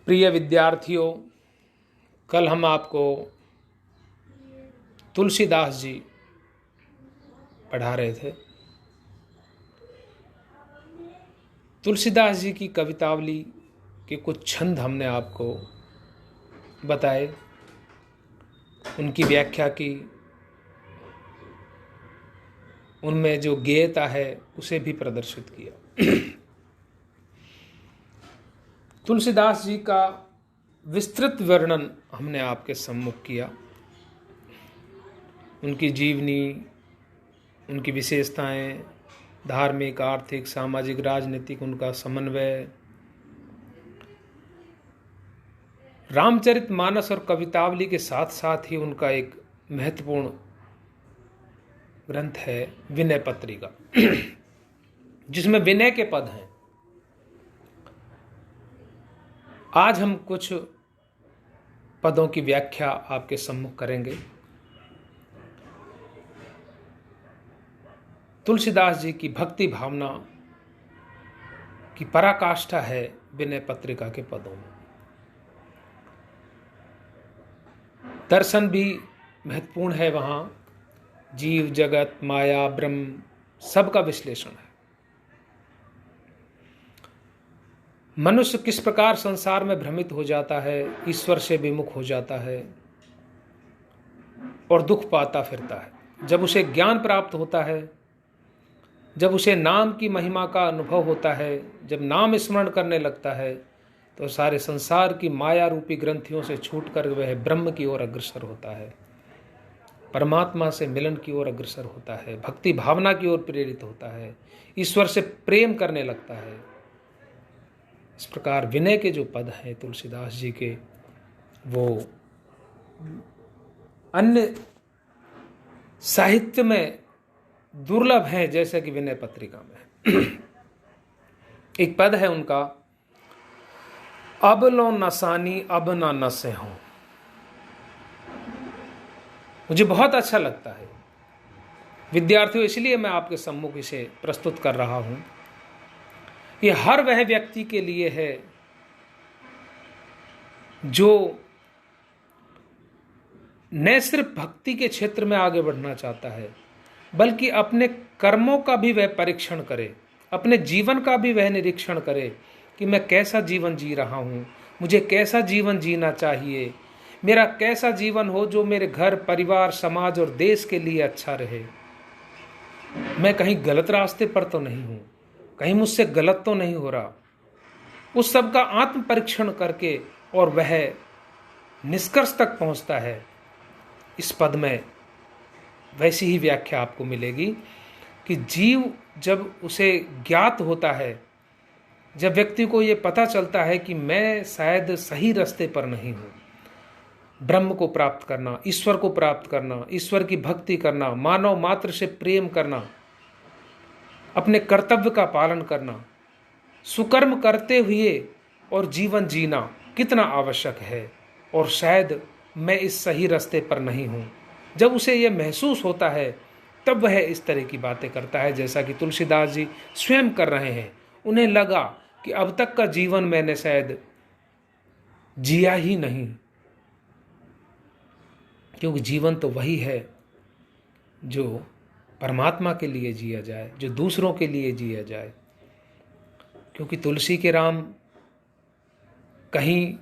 प्रिय विद्यार्थियों, कल हम आपको तुलसीदास जी पढ़ा रहे थे। तुलसीदास जी की कवितावली के कुछ छंद हमने आपको बताए, उनकी व्याख्या की, उनमें जो गेयता है उसे भी प्रदर्शित किया। तुलसीदास जी का विस्तृत वर्णन हमने आपके सम्मुख किया, उनकी जीवनी, उनकी विशेषताएं, धार्मिक, आर्थिक, सामाजिक, राजनीतिक उनका समन्वय। रामचरितमानस और कवितावली के साथ साथ ही उनका एक महत्वपूर्ण ग्रंथ है विनय पत्रिका, जिसमें विनय के पद हैं। आज हम कुछ पदों की व्याख्या आपके सम्मुख करेंगे। तुलसीदास जी की भक्ति भावना की पराकाष्ठा है विनय पत्रिका के पदों में। दर्शन भी महत्वपूर्ण है, वहाँ जीव, जगत, माया, ब्रह्म सबका विश्लेषण है। मनुष्य किस प्रकार संसार में भ्रमित हो जाता है, ईश्वर से विमुख हो जाता है और दुख पाता फिरता है। जब उसे ज्ञान प्राप्त होता है, जब उसे नाम की महिमा का अनुभव होता है, जब नाम स्मरण करने लगता है, तो सारे संसार की माया रूपी ग्रंथियों से छूटकर वह ब्रह्म की ओर अग्रसर होता है, परमात्मा से मिलन की ओर अग्रसर होता है, भक्ति भावना की ओर प्रेरित होता है, ईश्वर से प्रेम करने लगता है। इस प्रकार विनय के जो पद हैं तुलसीदास जी के, वो अन्य साहित्य में दुर्लभ हैं, जैसे कि विनय पत्रिका में। एक पद है उनका, अब लो नसानी अब ना नसे हो। मुझे बहुत अच्छा लगता है विद्यार्थियों, इसलिए मैं आपके सम्मुख इसे प्रस्तुत कर रहा हूं। ये हर वह व्यक्ति के लिए है जो न सिर्फ भक्ति के क्षेत्र में आगे बढ़ना चाहता है, बल्कि अपने कर्मों का भी वह परीक्षण करे, अपने जीवन का भी वह निरीक्षण करे कि मैं कैसा जीवन जी रहा हूँ, मुझे कैसा जीवन जीना चाहिए, मेरा कैसा जीवन हो जो मेरे घर, परिवार, समाज और देश के लिए अच्छा रहे। मैं कहीं गलत रास्ते पर तो नहीं हूँ, कहीं मुझसे गलत तो नहीं हो रहा। उस सब का आत्म परीक्षण करके और वह निष्कर्ष तक पहुँचता है। इस पद में वैसी ही व्याख्या आपको मिलेगी कि जीव जब उसे ज्ञात होता है, जब व्यक्ति को ये पता चलता है कि मैं शायद सही रास्ते पर नहीं हूँ, ब्रह्म को प्राप्त करना, ईश्वर को प्राप्त करना, ईश्वर की भक्ति करना, मानव मात्र से प्रेम करना, अपने कर्तव्य का पालन करना, सुकर्म करते हुए और जीवन जीना कितना आवश्यक है, और शायद मैं इस सही रास्ते पर नहीं हूँ। जब उसे यह महसूस होता है, तब वह इस तरह की बातें करता है, जैसा कि तुलसीदास जी स्वयं कर रहे हैं। उन्हें लगा कि अब तक का जीवन मैंने शायद जिया ही नहीं, क्योंकि जीवन तो वही है जो परमात्मा के लिए जिया जाए, जो दूसरों के लिए जिया जाए। क्योंकि तुलसी के राम कहीं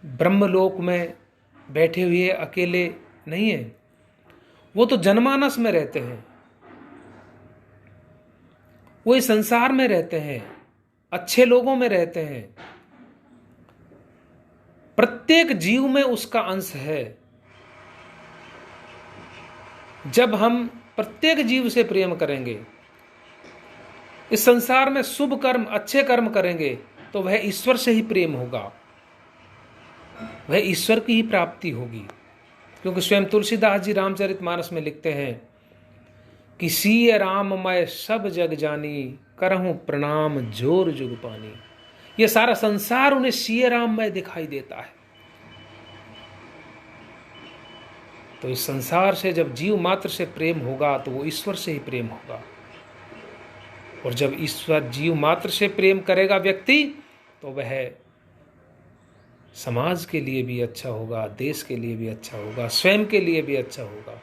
ब्रह्मलोक में बैठे हुए अकेले नहीं है, वो तो जनमानस में रहते हैं, वो इस संसार में रहते हैं, अच्छे लोगों में रहते हैं। प्रत्येक जीव में उसका अंश है। जब हम प्रत्येक जीव से प्रेम करेंगे, इस संसार में शुभ कर्म, अच्छे कर्म करेंगे, तो वह ईश्वर से ही प्रेम होगा, वह ईश्वर की ही प्राप्ति होगी। क्योंकि स्वयं तुलसीदास जी रामचरितमानस में लिखते हैं कि सिय राम मैं सब जग जानी, करहूं प्रणाम जोर जुग पानी। ये सारा संसार उन्हें सिय राम में दिखाई देता है। तो इस संसार से जब जीव मात्र से प्रेम होगा, तो वो ईश्वर से ही प्रेम होगा। और जब ईश्वर जीव मात्र से प्रेम करेगा व्यक्ति, तो वह समाज के लिए भी अच्छा होगा, देश के लिए भी अच्छा होगा, स्वयं के लिए भी अच्छा होगा।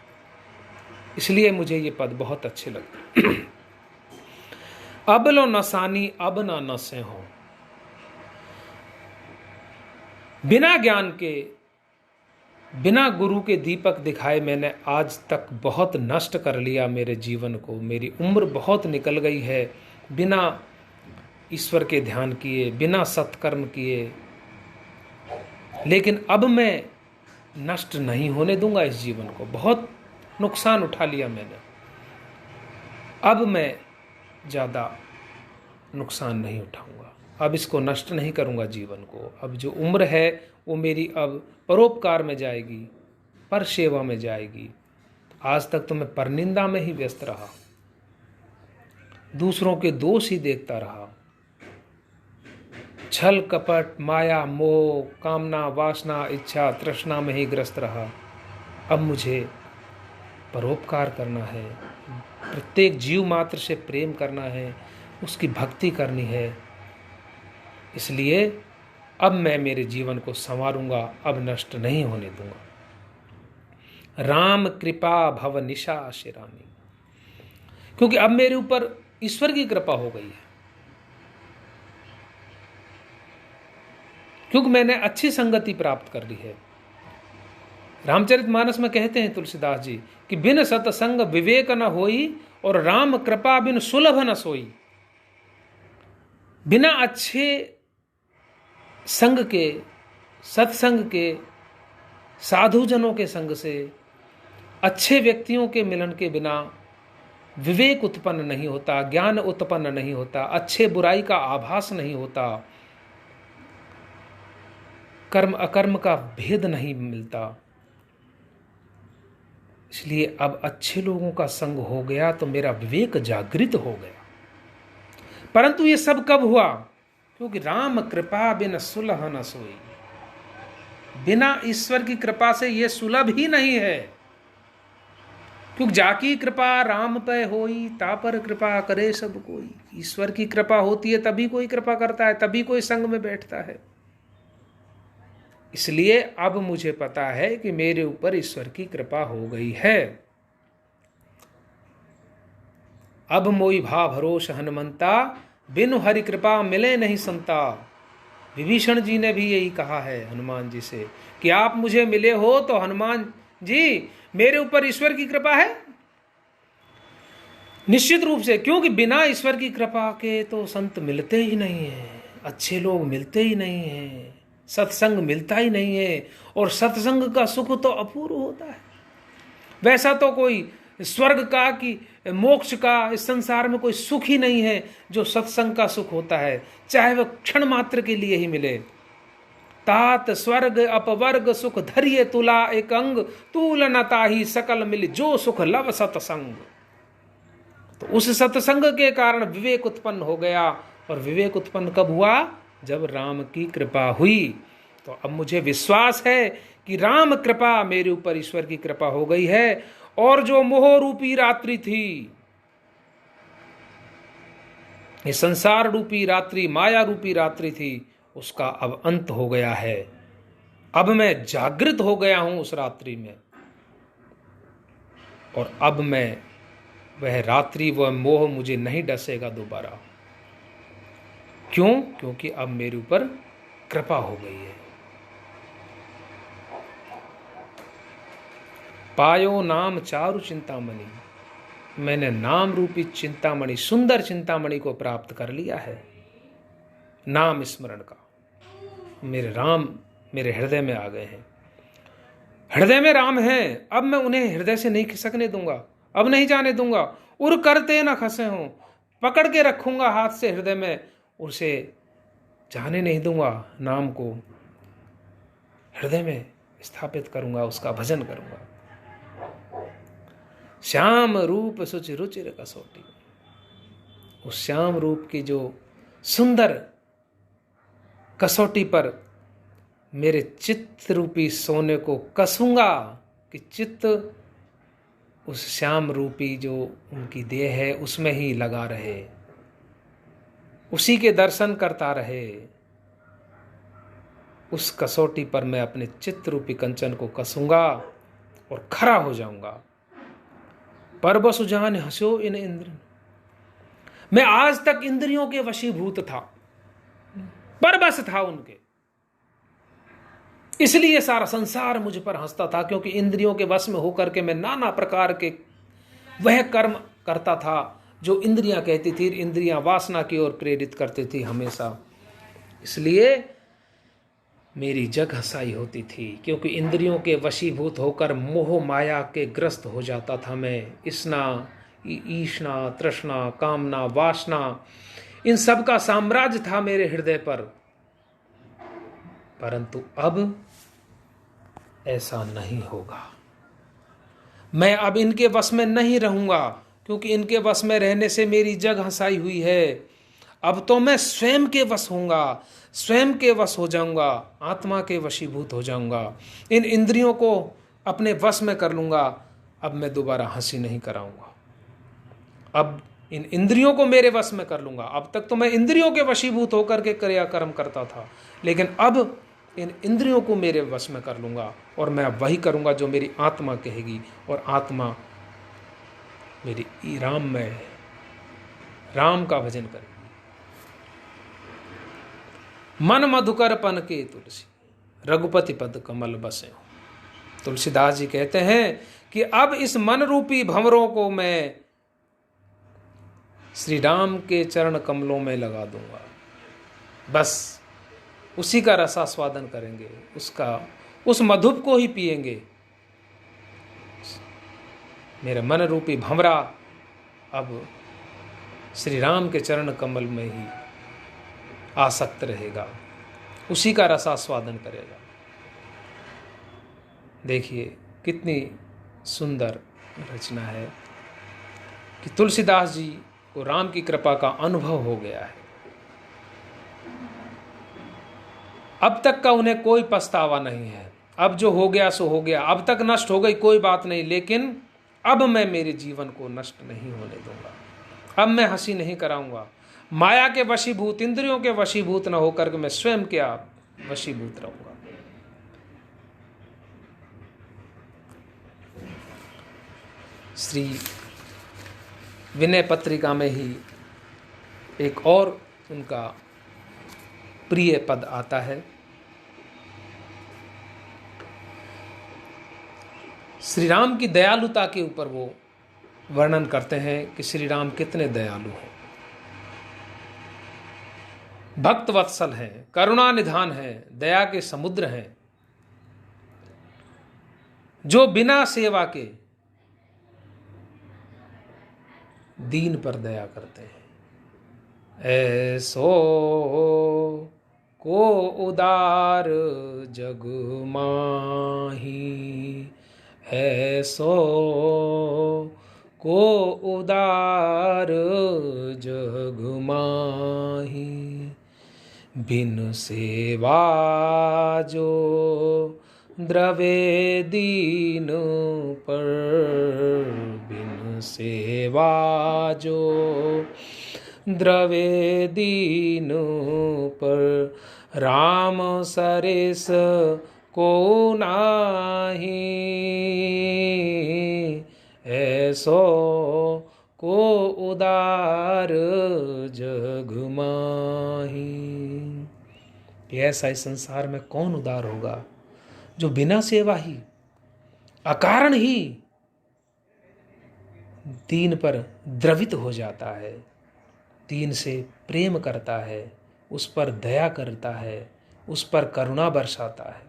इसलिए मुझे ये पद बहुत अच्छे लगते। अब लो नसानी अब ना नसे हो। बिना ज्ञान के, बिना गुरु के दीपक दिखाए मैंने आज तक बहुत नष्ट कर लिया मेरे जीवन को। मेरी उम्र बहुत निकल गई है बिना ईश्वर के ध्यान किए, बिना सत्कर्म किए। लेकिन अब मैं नष्ट नहीं होने दूंगा इस जीवन को। बहुत नुकसान उठा लिया मैंने, अब मैं ज़्यादा नुकसान नहीं उठाऊंगा। अब इसको नष्ट नहीं करूंगा जीवन को। अब जो उम्र है वो मेरी अब परोपकार में जाएगी, पर सेवा में जाएगी। आज तक तो मैं परनिंदा में ही व्यस्त रहा, दूसरों के दोष ही देखता रहा, छल कपट माया मोह कामना वासना इच्छा तृष्णा में ही ग्रस्त रहा। अब मुझे परोपकार करना है, प्रत्येक जीव मात्र से प्रेम करना है, उसकी भक्ति करनी है। इसलिए अब मैं मेरे जीवन को संवारूंगा, अब नष्ट नहीं होने दूंगा। राम कृपा भव निशा शिरामी, क्योंकि अब मेरे ऊपर ईश्वर की कृपा हो गई है, क्योंकि मैंने अच्छी संगति प्राप्त कर ली है। रामचरितमानस में कहते हैं तुलसीदास जी कि बिन सतसंग विवेक न होई और राम कृपा बिन सुलभ न सोई। बिना अच्छे संग के, सत्संग के, साधुजनों के संग से, अच्छे व्यक्तियों के मिलन के बिना विवेक उत्पन्न नहीं होता, ज्ञान उत्पन्न नहीं होता, अच्छे बुराई का आभास नहीं होता, कर्म अकर्म का भेद नहीं मिलता। इसलिए अब अच्छे लोगों का संग हो गया तो मेरा विवेक जागृत हो गया। परंतु ये सब कब हुआ? क्योंकि राम कृपा बिन सुलभ न सोई। बिना ईश्वर की कृपा से ये सुलभ ही नहीं है। क्योंकि जाकी कृपा राम पे होई ता पर कृपा करे सब कोई। ईश्वर की कृपा होती है तभी कोई कृपा करता है, तभी कोई संग में बैठता है। इसलिए अब मुझे पता है कि मेरे ऊपर ईश्वर की कृपा हो गई है। अब मोई भा भरोस हनुमंता, बिनु हरि कृपा मिले नहीं संता। विभीषण जी ने भी यही कहा है हनुमान जी से कि आप मुझे मिले हो तो हनुमान जी मेरे ऊपर ईश्वर की कृपा है। निश्चित रूप से, क्योंकि बिना ईश्वर की कृपा के तो संत मिलते ही नहीं है, अच्छे लोग मिलते ही नहीं है, सत्संग मिलता ही नहीं है। और सत्संग का सुख तो अपूर्व होता है। वैसा तो कोई स्वर्ग का कि मोक्ष का इस संसार में कोई सुख ही नहीं है जो सत्संग का सुख होता है, चाहे वह क्षण मात्र के लिए ही मिले। तात स्वर्ग अपवर्ग सुख धरिये तुला एक अंग, तूल न ताही सकल मिल जो सुख लव सत्संग। तो उस सत्संग के कारण विवेक उत्पन्न हो गया। और विवेक उत्पन्न कब हुआ? जब राम की कृपा हुई। तो अब मुझे विश्वास है कि राम कृपा, मेरे ऊपर ईश्वर की कृपा हो गई है। और जो मोह रूपी रात्रि थी, ये संसार रूपी रात्रि, माया रूपी रात्रि थी, उसका अब अंत हो गया है। अब मैं जागृत हो गया हूं उस रात्रि में। और अब मैं, वह रात्रि, वह मोह मुझे नहीं डसेगा दोबारा। क्यों? क्योंकि अब मेरे ऊपर कृपा हो गई है। पायो नाम चारु चिंतामणि, मैंने नाम रूपी चिंतामणि, सुंदर चिंतामणि को प्राप्त कर लिया है। नाम स्मरण का, मेरे राम मेरे हृदय में आ गए हैं। हृदय में राम हैं, अब मैं उन्हें हृदय से नहीं खिसकने दूंगा, अब नहीं जाने दूंगा। उर करते ना खसे हों, पकड़ के रखूंगा हाथ से हृदय में, उसे जाने नहीं दूंगा। नाम को हृदय में स्थापित करूंगा, उसका भजन करूंगा। श्याम रूप सुचि रुचिर कसौटी, उस श्याम रूप की जो सुंदर कसौटी पर मेरे चित्त रूपी सोने को कसूंगा कि चित्त उस श्याम रूपी जो उनकी देह है उसमें ही लगा रहे, उसी के दर्शन करता रहे। उस कसौटी पर मैं अपने चित्त रूपी कंचन को कसूंगा और खरा हो जाऊंगा। परबसु जान हंसो इन इंद्र, मैं आज तक इंद्रियों के वशीभूत था, परबस था उनके, इसलिए सारा संसार मुझ पर हंसता था, क्योंकि इंद्रियों के वश में होकर के मैं नाना प्रकार के वह कर्म करता था जो इंद्रियां कहती थी, इंद्रियां वासना की ओर प्रेरित करती थी हमेशा। इसलिए मेरी जग हंसाई होती थी, क्योंकि इंद्रियों के वशीभूत होकर मोह माया के ग्रस्त हो जाता था मैं। इष्णा, ईष्णा, तृष्णा, कामना, वासना, इन सब का साम्राज्य था मेरे हृदय पर। परंतु अब ऐसा नहीं होगा। मैं अब इनके वश में नहीं रहूंगा, क्योंकि इनके वश में रहने से मेरी जग हंसाई हुई है। अब तो मैं स्वयं के वश होऊंगा, स्वयं के वश हो जाऊंगा, आत्मा के वशीभूत हो जाऊंगा, इन इंद्रियों को अपने वश में कर लूंगा। अब मैं दोबारा हंसी नहीं कराऊंगा, अब इन इंद्रियों को मेरे वश में कर लूंगा। अब तक तो मैं इंद्रियों के वशीभूत होकर के क्रियाकर्म करता था, लेकिन अब इन इंद्रियों को मेरे वश में कर लूंगा और मैं अब वही करूंगा जो मेरी आत्मा कहेगी, और आत्मा मेरी राम में है, राम का भजन करेगी। मन मधुकर पन के तुलसी, रघुपति पद कमल बसे। तुलसीदास जी कहते हैं कि अब इस मन रूपी भंवरों को मैं श्री राम के चरण कमलों में लगा दूंगा, बस उसी का रसास्वादन करेंगे, उस मधुप को ही पिएंगे। मेरा मन रूपी भंवरा अब श्री राम के चरण कमल में ही आसक्त रहेगा, उसी का रसास्वादन करेगा। देखिए कितनी सुंदर रचना है कि तुलसीदास जी को राम की कृपा का अनुभव हो गया है। अब तक का उन्हें कोई पछतावा नहीं है। अब जो हो गया सो हो गया, अब तक नष्ट हो गई कोई बात नहीं, लेकिन अब मैं मेरे जीवन को नष्ट नहीं होने दूंगा। अब मैं हंसी नहीं कराऊंगा। माया के वशीभूत, इंद्रियों के वशीभूत न होकर के मैं स्वयं के आप वशीभूत रहूंगा। श्री विनय पत्रिका में ही एक और उनका प्रिय पद आता है। श्री राम की दयालुता के ऊपर वो वर्णन करते हैं कि श्री राम कितने दयालु हैं, भक्त वत्सल हैं, करुणा निधान हैं, दया के समुद्र हैं, जो बिना सेवा के दीन पर दया करते हैं। ऐसो को उदार जग माही, ऐसो को उदार जग माही, बिन सेवा जो द्रवे दीन पर, बिन सेवा जो द्रवे दीन पर, राम सरेस को नाही, ऐसो को उदार जग माही। ऐसा इस संसार में कौन उदार होगा जो बिना सेवा ही, अकारण ही दीन पर द्रवित हो जाता है, दीन से प्रेम करता है, उस पर दया करता है, उस पर करुणा बरसाता है।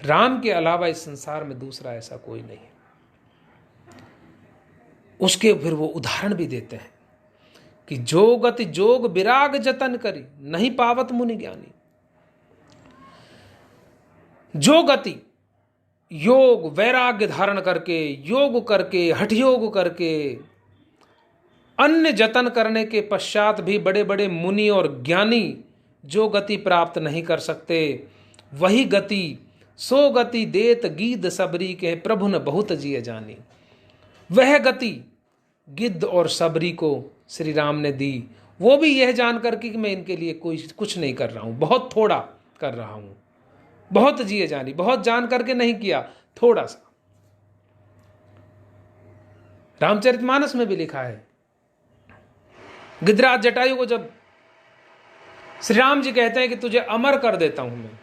राम के अलावा इस संसार में दूसरा ऐसा कोई नहीं। उसके फिर वो उदाहरण भी देते हैं कि जो गति जोग विराग जतन करी, नहीं पावत मुनि ज्ञानी। जो गति योग वैराग्य धारण करके, योग करके, हठ योग करके, अन्य जतन करने के पश्चात भी बड़े बड़े मुनि और ज्ञानी जो गति प्राप्त नहीं कर सकते, वही गति सो गति देत गीद सबरी के, प्रभु न बहुत जिय जानी। वह गति गिद्ध और सबरी को श्री राम ने दी, वो भी यह जानकर कि मैं इनके लिए कुछ नहीं कर रहा हूं, बहुत थोड़ा कर रहा हूं, बहुत जिए जानी, बहुत जान करके नहीं किया, थोड़ा सा। रामचरितमानस में भी लिखा है, गिद्धराज जटायु को जब श्री राम जी कहते हैं कि तुझे अमर कर देता हूं मैं,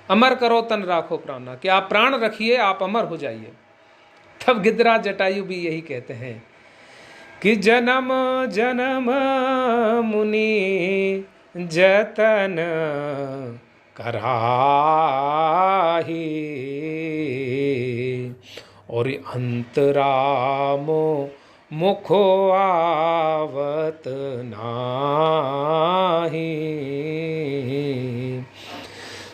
अमर करो तन राखो प्राणा, कि आप प्राण रखिए, आप अमर हो जाइए, तब गिद्धराज जटायु भी यही कहते हैं कि जन्म जन्म मुनि जतन कराही, और अंतरामो मुखो आवत नाही,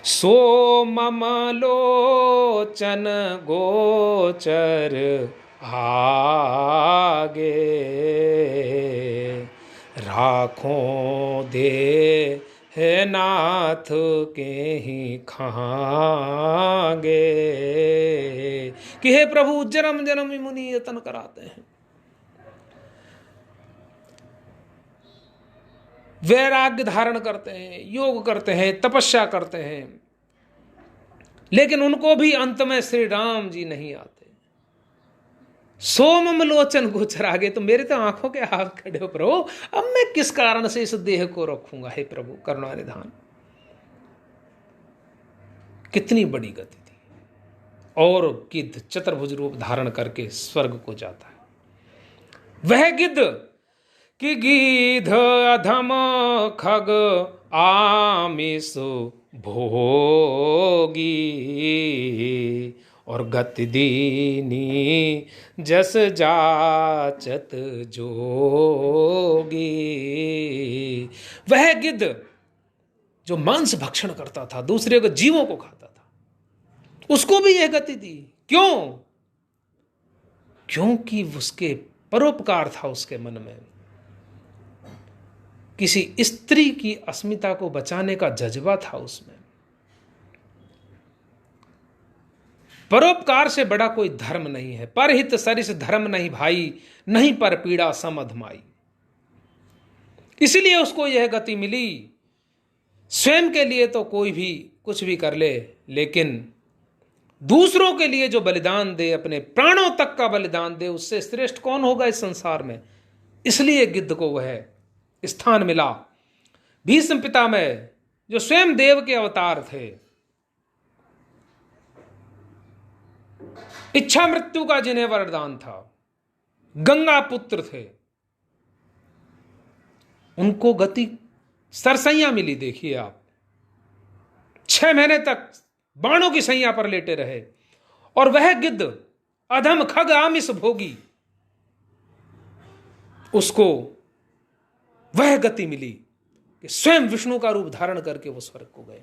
सो मम लोचन गोचर आगे, राखों दे है नाथ के ही खागे, कि हे प्रभु जन्म जन्म मुनि यतन कराते हैं, वैराग्य धारण करते हैं, योग करते हैं, तपस्या करते हैं, लेकिन उनको भी अंत में श्री राम जी नहीं आते। सोमम लोचन गोचर आगे, तो मेरे तो आंखों के हाथ खड़े हो प्रभु, अब मैं किस कारण से इस देह को रखूंगा, हे प्रभु करुणा निधान। कितनी बड़ी गति थी। और गिद्ध चतुर्भुज रूप धारण करके स्वर्ग को जाता है। वह गिद्ध कि गीध अधम खग आमिष भोगी, और गति दीनी जस जाचत जोगी। वह गिद्ध जो मांस भक्षण करता था, दूसरे को जीवों को खाता था, उसको भी यह गति दी। क्यों? क्योंकि उसके परोपकार था, उसके मन में किसी स्त्री की अस्मिता को बचाने का जज्बा था उसमें। परोपकार से बड़ा कोई धर्म नहीं है। परहित सरिस धर्म नहीं भाई, नहीं पर पीड़ा सम अधमाई। इसलिए उसको यह गति मिली। स्वयं के लिए तो कोई भी कुछ भी कर ले, लेकिन दूसरों के लिए जो बलिदान दे, अपने प्राणों तक का बलिदान दे, उससे श्रेष्ठ कौन होगा इस संसार में। इसलिए गिद्ध को वह स्थान मिला। भीष्म पितामह जो स्वयं देव के अवतार थे, इच्छा मृत्यु का जिन्हें वरदान था, गंगा पुत्र थे, उनको गति सरसैया मिली। देखिए आप, 6 महीने तक बाणों की सैया पर लेटे रहे, और वह गिद्ध अधम खग आमिष भोगी, उसको वह गति मिली कि स्वयं विष्णु का रूप धारण करके वो स्वर्ग को गए।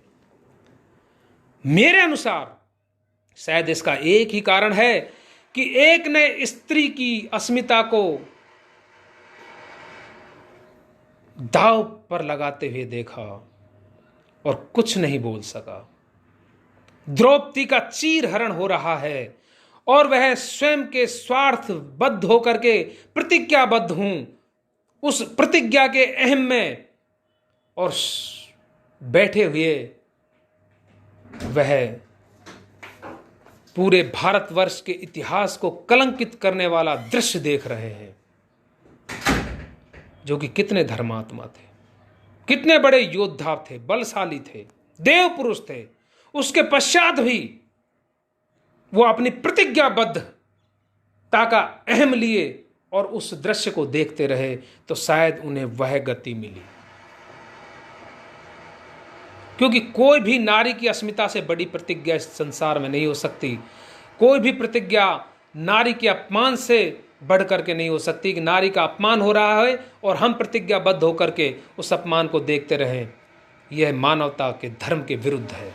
मेरे अनुसार शायद इसका एक ही कारण है कि एक ने स्त्री की अस्मिता को दांव पर लगाते हुए देखा और कुछ नहीं बोल सका। द्रौपदी का चीरहरण हो रहा है और वह स्वयं के स्वार्थबद्ध होकर के प्रतिज्ञाबद्ध हूं, उस प्रतिज्ञा के अहम में और बैठे हुए वह पूरे भारतवर्ष के इतिहास को कलंकित करने वाला दृश्य देख रहे हैं, जो कि कितने धर्मात्मा थे, कितने बड़े योद्धा थे, बलशाली थे, देव पुरुष थे। उसके पश्चात भी वो अपनी प्रतिज्ञाबद्धता का अहम लिए और उस दृश्य को देखते रहे, तो शायद उन्हें वह गति मिली। क्योंकि कोई भी नारी की अस्मिता से बड़ी प्रतिज्ञा इस संसार में नहीं हो सकती। कोई भी प्रतिज्ञा नारी के अपमान से बढ़ करके नहीं हो सकती कि नारी का अपमान हो रहा है और हम प्रतिज्ञाबद्ध होकर के उस अपमान को देखते रहें। यह मानवता के धर्म के विरुद्ध है।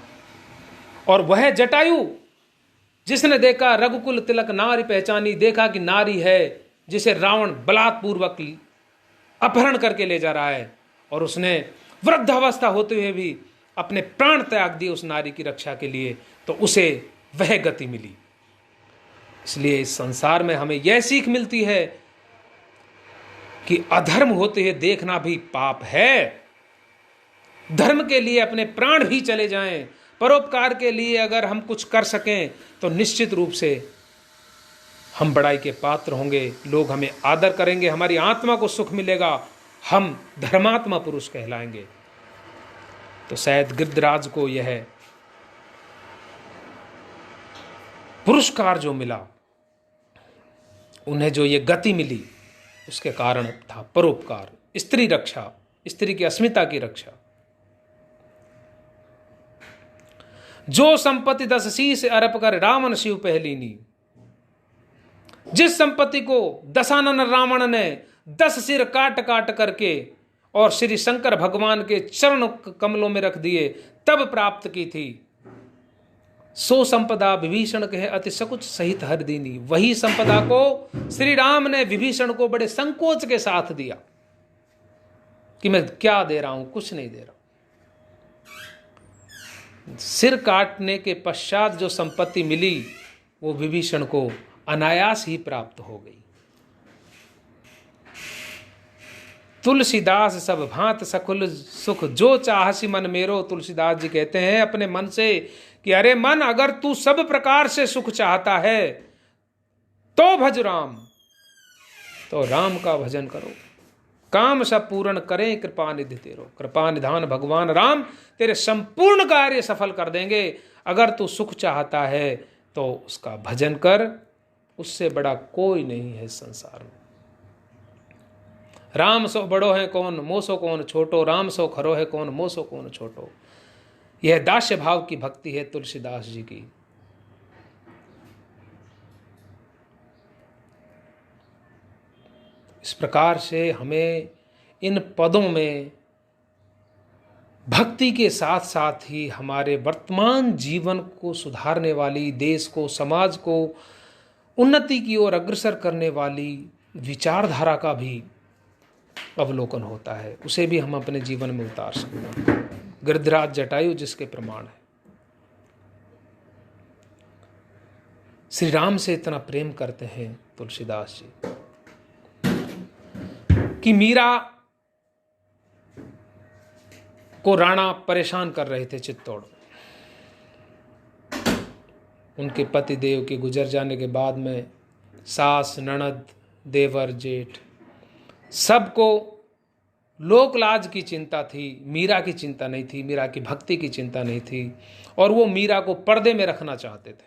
और वह जटायु जिसने देखा रघुकुल तिलक नारी पहचानी, देखा कि नारी है जिसे रावण बलात्पूर्वक अपहरण करके ले जा रहा है, और उसने वृद्धावस्था होते हुए भी अपने प्राण त्याग दिए उस नारी की रक्षा के लिए, तो उसे वह गति मिली। इसलिए इस संसार में हमें यह सीख मिलती है कि अधर्म होते हुए देखना भी पाप है। धर्म के लिए अपने प्राण भी चले जाएं, परोपकार के लिए अगर हम कुछ कर सकें तो निश्चित रूप से हम बड़ाई के पात्र होंगे, लोग हमें आदर करेंगे, हमारी आत्मा को सुख मिलेगा, हम धर्मात्मा पुरुष कहलाएंगे। तो शायद गिद्धराज को यह पुरस्कार जो मिला, उन्हें जो ये गति मिली, उसके कारण था परोपकार, स्त्री रक्षा, स्त्री की अस्मिता की रक्षा। जो संपत्ति 10 शीश अरप कर रावण शिव पहलीनी, जिस संपत्ति को दशानन रावण ने 10 सिर काट काट करके और श्री शंकर भगवान के चरण कमलों में रख दिए तब प्राप्त की थी, सो संपदा विभीषण कहे अति सकुच सहित हर दीनी, वही संपदा को श्री राम ने विभीषण को बड़े संकोच के साथ दिया कि मैं क्या दे रहा हूं, कुछ नहीं दे रहा। सिर काटने के पश्चात जो संपत्ति मिली वो विभीषण को अनायास ही प्राप्त हो गई। तुलसीदास सब भांत सकुल सुख जो चाहसी मन मेरो, तुलसीदास जी कहते हैं अपने मन से कि अरे मन, अगर तू सब प्रकार से सुख चाहता है तो भज राम, तो राम का भजन करो। काम सब पूर्ण करें कृपा निधि तेरो, कृपा निधान भगवान राम तेरे संपूर्ण कार्य सफल कर देंगे। अगर तू सुख चाहता है तो उसका भजन कर, उससे बड़ा कोई नहीं है संसार में। राम सो बड़ो है कौन, मोसो कौन छोटो, राम सो खरो है कौन, मोसो कौन छोटो। यह दास्य भाव की भक्ति है तुलसीदास जी की। इस प्रकार से हमें इन पदों में भक्ति के साथ साथ ही हमारे वर्तमान जीवन को सुधारने वाली, देश को, समाज को उन्नति की ओर अग्रसर करने वाली विचारधारा का भी अवलोकन होता है, उसे भी हम अपने जीवन में उतार सकते हैं। गिरिधराज जटायु जिसके प्रमाण है। श्री राम से इतना प्रेम करते हैं तुलसीदास जी कि मीरा को राणा परेशान कर रहे थे चित्तौड़ में। उनके पति देव के गुजर जाने के बाद में सास, ननद, देवर, जेठ सबको लोकलाज की चिंता थी, मीरा की चिंता नहीं थी, मीरा की भक्ति की चिंता नहीं थी। और वो मीरा को पर्दे में रखना चाहते थे,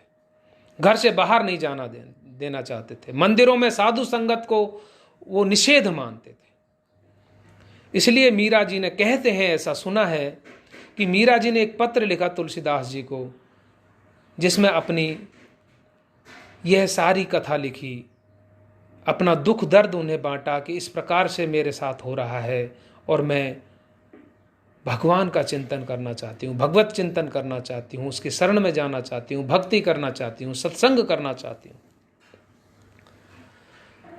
घर से बाहर नहीं जाना देना चाहते थे, मंदिरों में साधु संगत को वो निषेध मानते थे। इसलिए मीरा जी ने, कहते हैं ऐसा सुना है कि मीरा जी ने एक पत्र लिखा तुलसीदास जी को, जिसमें अपनी यह सारी कथा लिखी, अपना दुख दर्द उन्हें बांटा कि इस प्रकार से मेरे साथ हो रहा है और मैं भगवान का चिंतन करना चाहती हूँ, भगवत चिंतन करना चाहती हूँ, उसके शरण में जाना चाहती हूँ, भक्ति करना चाहती हूँ, सत्संग करना चाहती हूँ।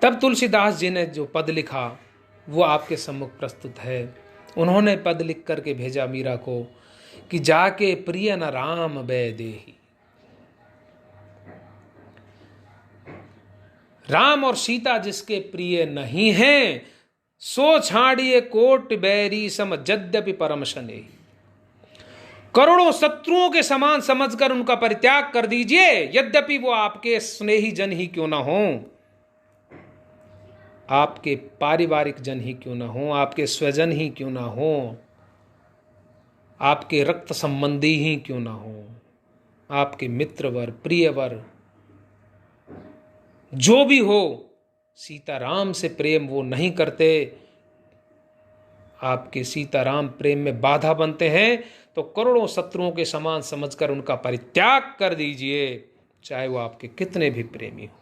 तब तुलसीदास जी ने जो पद लिखा वो आपके सम्मुख प्रस्तुत है। उन्होंने पद लिख करके भेजा मीरा को कि जाके प्रिय न राम बै देही। राम और सीता जिसके प्रिय नहीं हैं, सो छाड़िए कोट बैरी सम यद्यपि परम स्नेही। करोड़ों शत्रुओं के समान समझकर उनका परित्याग कर दीजिए, यद्यपि वो आपके स्नेही जन ही क्यों ना हो, आपके पारिवारिक जन ही क्यों ना हो, आपके स्वजन ही क्यों ना हो, आपके रक्त संबंधी ही क्यों ना हो, आपके मित्रवर, प्रियवर जो भी हो, सीताराम से प्रेम वो नहीं करते, आपके सीताराम प्रेम में बाधा बनते हैं, तो करोड़ों शत्रुओं के समान समझकर उनका परित्याग कर दीजिए, चाहे वो आपके कितने भी प्रेमी हो।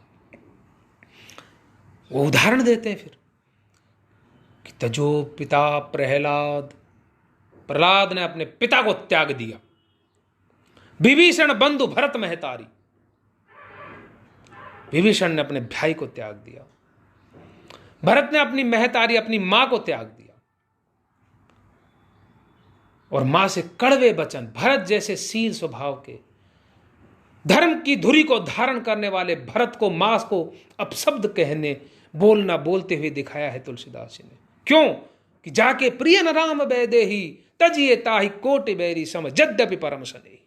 वो उदाहरण देते हैं फिर कि तजो पिता प्रहलाद, प्रहलाद ने अपने पिता को त्याग दिया, विभीषण बंधु भरत महतारी, विभीषण ने अपने भाई को त्याग दिया, भरत ने अपनी महतारी, अपनी मां को त्याग दिया, और मां से कड़वे वचन, भरत जैसे शील स्वभाव के, धर्म की धुरी को धारण करने वाले भरत को मां को अपशब्द कहने, बोलना, बोलते हुए दिखाया है तुलसीदास जी ने। क्यों? कि जाके प्रिय न राम बै देही, तजिए ताहि कोटि बैरी सम यद्यपि परम स्नेही।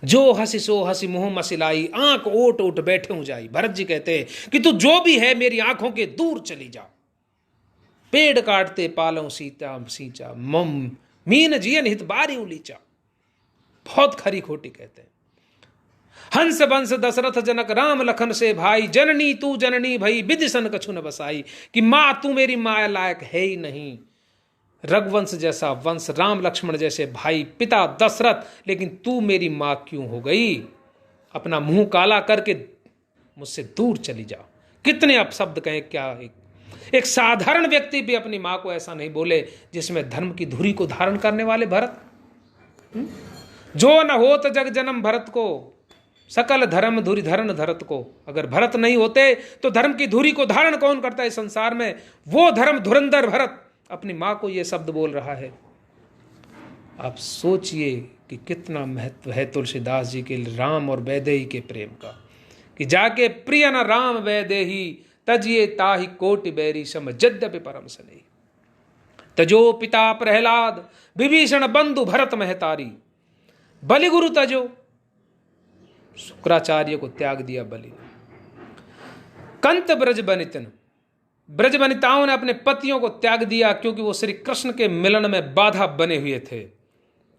जो हसी सो हसी मुँह मसिलाई, आंख ओट ओट बैठे हूं जाई। भरत जी कहते हैं कि तू जो भी है मेरी आंखों के दूर चली जा। पेड़ काटते पालों सीता सींचा, मम मीन जियन हित बारी उलीचा। बहुत खरी खोटी कहते हैं। हंस बंस दशरथ जनक राम लखन से भाई, जननी तू जननी भई विदिशन कछु न बसाई। कि मां तू मेरी माया लायक है ही नहीं। रघुवंश जैसा वंश, राम लक्ष्मण जैसे भाई, पिता दशरथ, लेकिन तू मेरी मां क्यों हो गई? अपना मुंह काला करके मुझसे दूर चली जा। कितने अपशब्द कहें, क्या एक साधारण व्यक्ति भी अपनी मां को ऐसा नहीं बोले, जिसमें धर्म की धुरी को धारण करने वाले भरत। जो न होत जग जन्म भरत को, सकल धर्म धुरी धरण धरत को। अगर भरत नहीं होते तो धर्म की धुरी को धारण कौन करता है संसार में? वो धर्म धुरंधर भरत अपनी मां को ये शब्द बोल रहा है। आप सोचिए कि कितना महत्व है तुलसीदास जी के राम और वैदेही के प्रेम का, कि जाके प्रिय न राम वैदेही, तजिए ताहि कोटि बैरी सम यद्यपि परम स्नेही। तजो पिता प्रहलाद, विभीषण बंधु भरत महतारी। बलि गुरु तजो, शुक्राचार्य को त्याग दिया बलि। कंत ब्रज बनितन, ब्रज वनिताओं ने अपने पतियों को त्याग दिया, क्योंकि वो श्री कृष्ण के मिलन में बाधा बने हुए थे।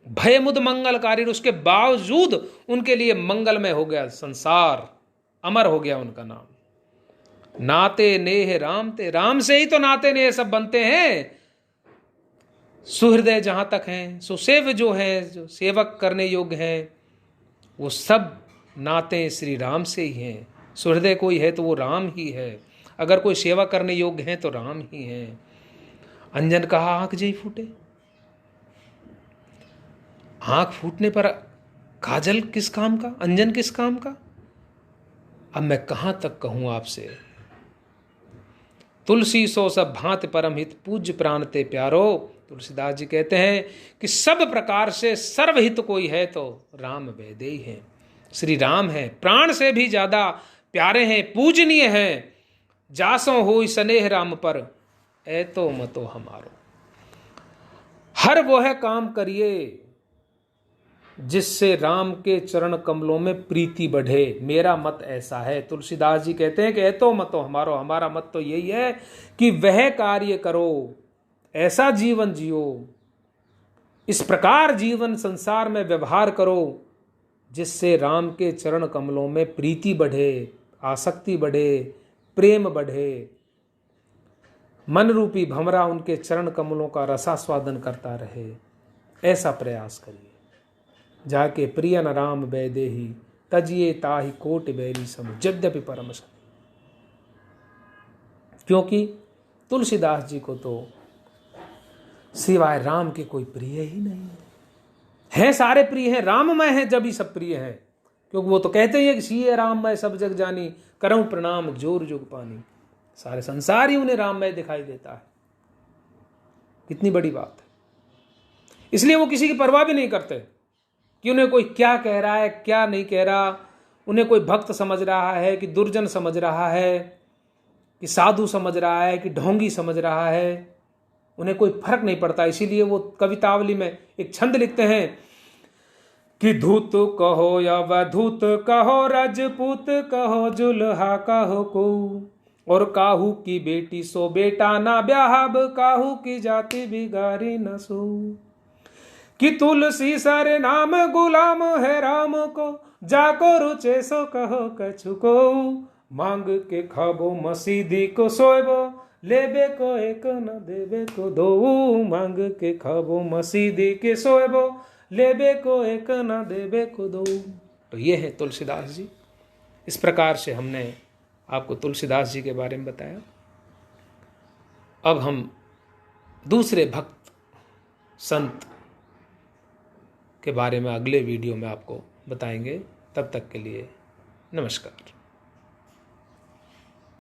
भय मुद मंगलकारी, उसके बावजूद उनके लिए मंगलमय हो गया संसार, अमर हो गया उनका नाम। नाते नेह राम ते, राम से ही तो नाते नेह सब बनते हैं। सुहृदय जहां तक हैं, सुसेव जो है, जो सेवक करने योग्य हैं, वो सब नाते श्री राम से ही हैं। सुहृदय कोई है तो वो राम ही है। अगर कोई सेवा करने योग्य है तो राम ही है। अंजन कहा आंख जई फूटे। आंख फूटने पर काजल किस काम का, अंजन किस काम का? अब मैं कहां तक कहूं आपसे। तुलसी सो सब भांति परम हित, पूज्य प्राण ते प्यारो। तुलसीदास जी कहते हैं कि सब प्रकार से सर्वहित कोई है तो राम वैदेही है, श्री राम है। प्राण से भी ज्यादा प्यारे हैं, पूजनीय हैं। जासों होई स्नेह राम पर, ए तो मतो हमारो। हर वो है काम करिए जिससे राम के चरण कमलों में प्रीति बढ़े। मेरा मत ऐसा है। तुलसीदास जी कहते हैं कि ए तो मतो हमारो, हमारा मत तो यही है कि वह कार्य करो, ऐसा जीवन जियो, इस प्रकार जीवन संसार में व्यवहार करो जिससे राम के चरण कमलों में प्रीति बढ़े, आसक्ति बढ़े, प्रेम बढ़े। मन रूपी भंवरा उनके चरण कमलों का रसास्वादन करता रहे, ऐसा प्रयास करिए। जाके प्रिय न राम वैदेही, तजिए ताहि कोटि बैरी सम यद्यपि परम स्नेही। क्योंकि तुलसीदास जी को तो सिवाय राम के कोई प्रिय ही नहीं है। सारे प्रिय हैं, राममय है जब ही सब प्रिय हैं। क्योंकि वो तो कहते ही है कि सीए राममय सब जग जानी, करऊं प्रणाम जोर जुग पानी। सारे संसार ही उन्हें राममय दिखाई देता है। कितनी बड़ी बात है। इसलिए वो किसी की परवाह भी नहीं करते कि उन्हें कोई क्या कह रहा है, क्या नहीं कह रहा। उन्हें कोई भक्त समझ रहा है कि दुर्जन समझ रहा है, कि साधु समझ रहा है कि ढोंगी समझ रहा है, उन्हें कोई फर्क नहीं पड़ता। इसीलिए वो कवितावली में एक छंद लिखते हैं कि धूत कहो या वधूत कहो, रजपूत कहो, जुल्हा कहो को, और काहू की बेटी सो बेटा ना ब्याहब, काहू की जाति बिगाड़ी न सो। कि तुलसी सर नाम गुलाम है राम को, जाको रुचे सो कहो कछु को, मांग के खाबो मसीदी को सोएबो, लेबे को एक न देबे को दो। मांग के खाबो मसीदी के सोएबो, लेबे को एक न देबे को दो। तो ये है तुलसीदास जी। इस प्रकार से हमने आपको तुलसीदास जी के बारे में बताया। अब हम दूसरे भक्त संत के बारे में अगले वीडियो में आपको बताएंगे। तब तक के लिए नमस्कार।